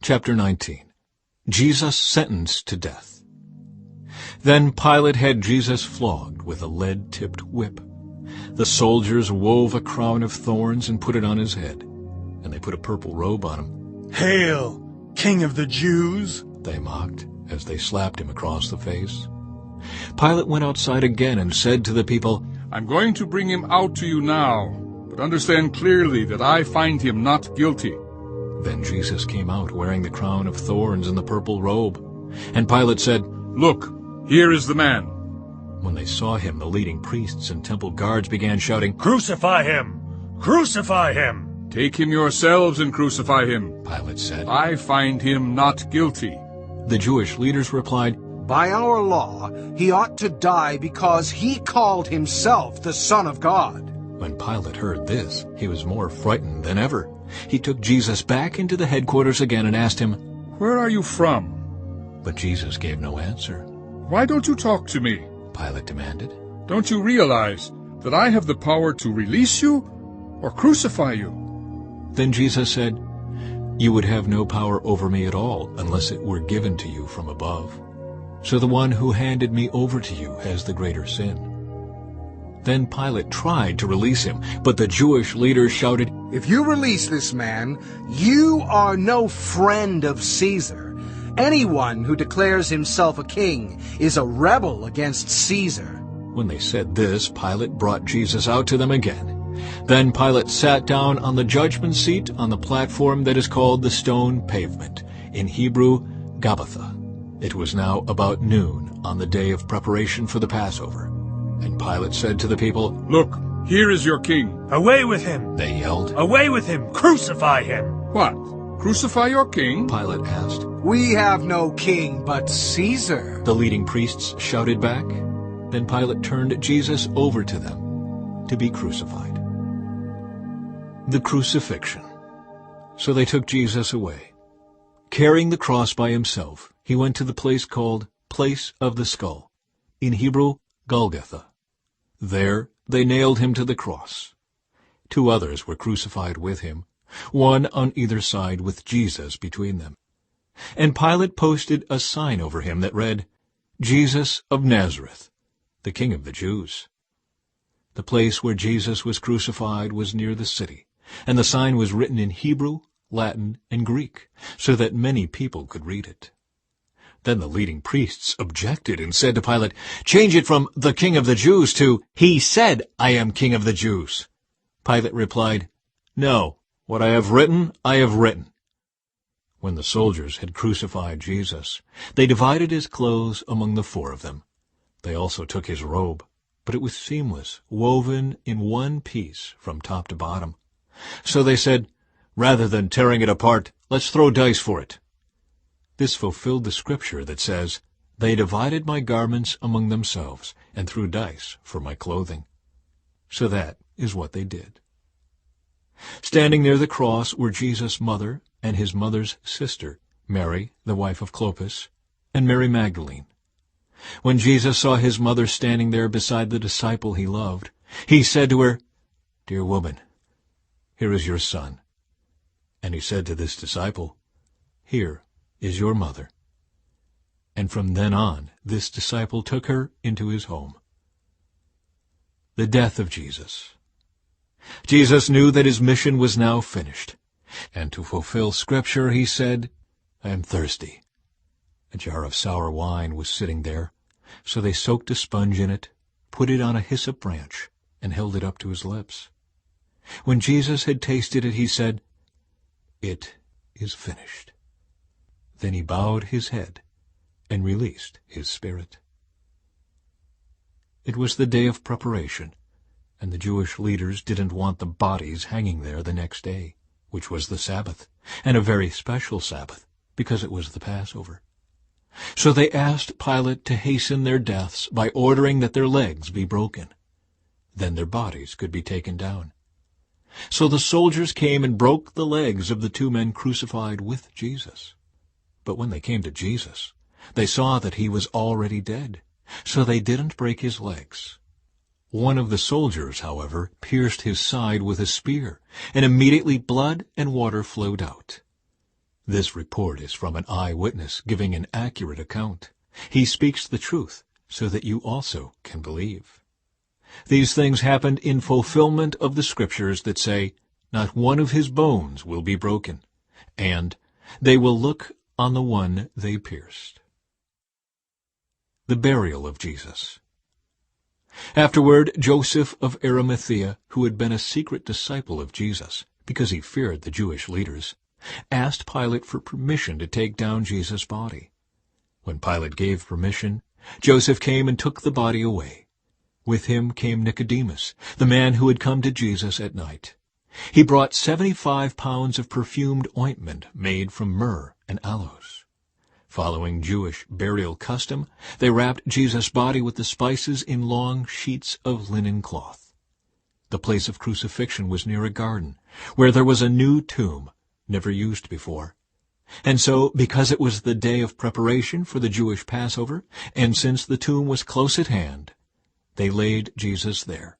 Chapter 19. Jesus sentenced to death. Then Pilate had Jesus flogged with a lead-tipped whip. The soldiers wove a crown of thorns and put it on his head, and they put a purple robe on him. "Hail, King of the Jews!" they mocked as they slapped him across the face. Pilate went outside again and said to the people, "I'm going to bring him out to you now, but understand clearly that I find him not guilty." Then Jesus came out wearing the crown of thorns and the purple robe. And Pilate said, "Look, here is the man." When they saw him, the leading priests and temple guards began shouting, "Crucify him! Crucify him!" "Take him yourselves and crucify him," Pilate said. "I find him not guilty." The Jewish leaders replied, "By our law, he ought to die because he called himself the Son of God." When Pilate heard this, he was more frightened than ever. He took Jesus back into the headquarters again and asked him, "Where are you from?" But Jesus gave no answer. "Why don't you talk to me?" Pilate demanded. "Don't you realize that I have the power to release you or crucify you?" Then Jesus said, "You would have no power over me at all unless it were given to you from above. So the one who handed me over to you has the greater sin." Then Pilate tried to release him, but the Jewish leaders shouted, "If you release this man, you are no friend of Caesar. Anyone who declares himself a king is a rebel against Caesar." When they said this, Pilate brought Jesus out to them again. Then Pilate sat down on the judgment seat on the platform that is called the Stone Pavement, in Hebrew, Gabbatha. It was now about noon on the day of preparation for the Passover. And Pilate said to the people, "Look, here is your king." "Away with him! They yelled. Away with him! Crucify him!" "What? Crucify your king?" Pilate asked. "We have no king but Caesar," The leading priests shouted back. Then Pilate turned Jesus over to them to be crucified. The crucifixion. So they took Jesus away. Carrying the cross by himself, he went to the place called Place of the Skull, in Hebrew, Golgotha. There they nailed him to the cross. 2 others were crucified with him, one on either side with Jesus between them. And Pilate posted a sign over him that read, "Jesus of Nazareth, the King of the Jews." The place where Jesus was crucified was near the city, and the sign was written in Hebrew, Latin, and Greek, so that many people could read it. Then the leading priests objected and said to Pilate, "Change it from the King of the Jews to, 'He said, I am King of the Jews.'" Pilate replied, "No, what I have written, I have written." When the soldiers had crucified Jesus, they divided his clothes among the 4 of them. They also took his robe, but it was seamless, woven in one piece from top to bottom. So they said, "Rather than tearing it apart, let's throw dice for it." This fulfilled the scripture that says, "They divided my garments among themselves and threw dice for my clothing." So that is what they did. Standing near the cross were Jesus' mother and his mother's sister, Mary, the wife of Clopas, and Mary Magdalene. When Jesus saw his mother standing there beside the disciple he loved, he said to her, "Dear woman, here is your son." And he said to this disciple, "Here is your mother." And from then on, this disciple took her into his home. The death of Jesus. Jesus knew that his mission was now finished, and to fulfill Scripture he said, "I am thirsty." A jar of sour wine was sitting there, so they soaked a sponge in it, put it on a hyssop branch, and held it up to his lips. When Jesus had tasted it, he said, "It is finished." Then he bowed his head and released his spirit. It was the day of preparation, and the Jewish leaders didn't want the bodies hanging there the next day, which was the Sabbath, and a very special Sabbath, because it was the Passover. So they asked Pilate to hasten their deaths by ordering that their legs be broken. Then their bodies could be taken down. So the soldiers came and broke the legs of the 2 men crucified with Jesus. But when they came to Jesus, they saw that he was already dead, so they didn't break his legs. One of the soldiers, however, pierced his side with a spear, and immediately blood and water flowed out. This report is from an eyewitness giving an accurate account. He speaks the truth so that you also can believe. These things happened in fulfillment of the Scriptures that say, "Not one of his bones will be broken," and "They will look on the one they pierced." The burial of Jesus. Afterward, Joseph of Arimathea, who had been a secret disciple of Jesus, because he feared the Jewish leaders, asked Pilate for permission to take down Jesus' body. When Pilate gave permission, Joseph came and took the body away. With him came Nicodemus, the man who had come to Jesus at night. He brought 75 pounds of perfumed ointment made from myrrh and aloes. Following Jewish burial custom, they wrapped Jesus' body with the spices in long sheets of linen cloth. The place of crucifixion was near a garden, where there was a new tomb, never used before. And so, because it was the day of preparation for the Jewish Passover, and since the tomb was close at hand, they laid Jesus there.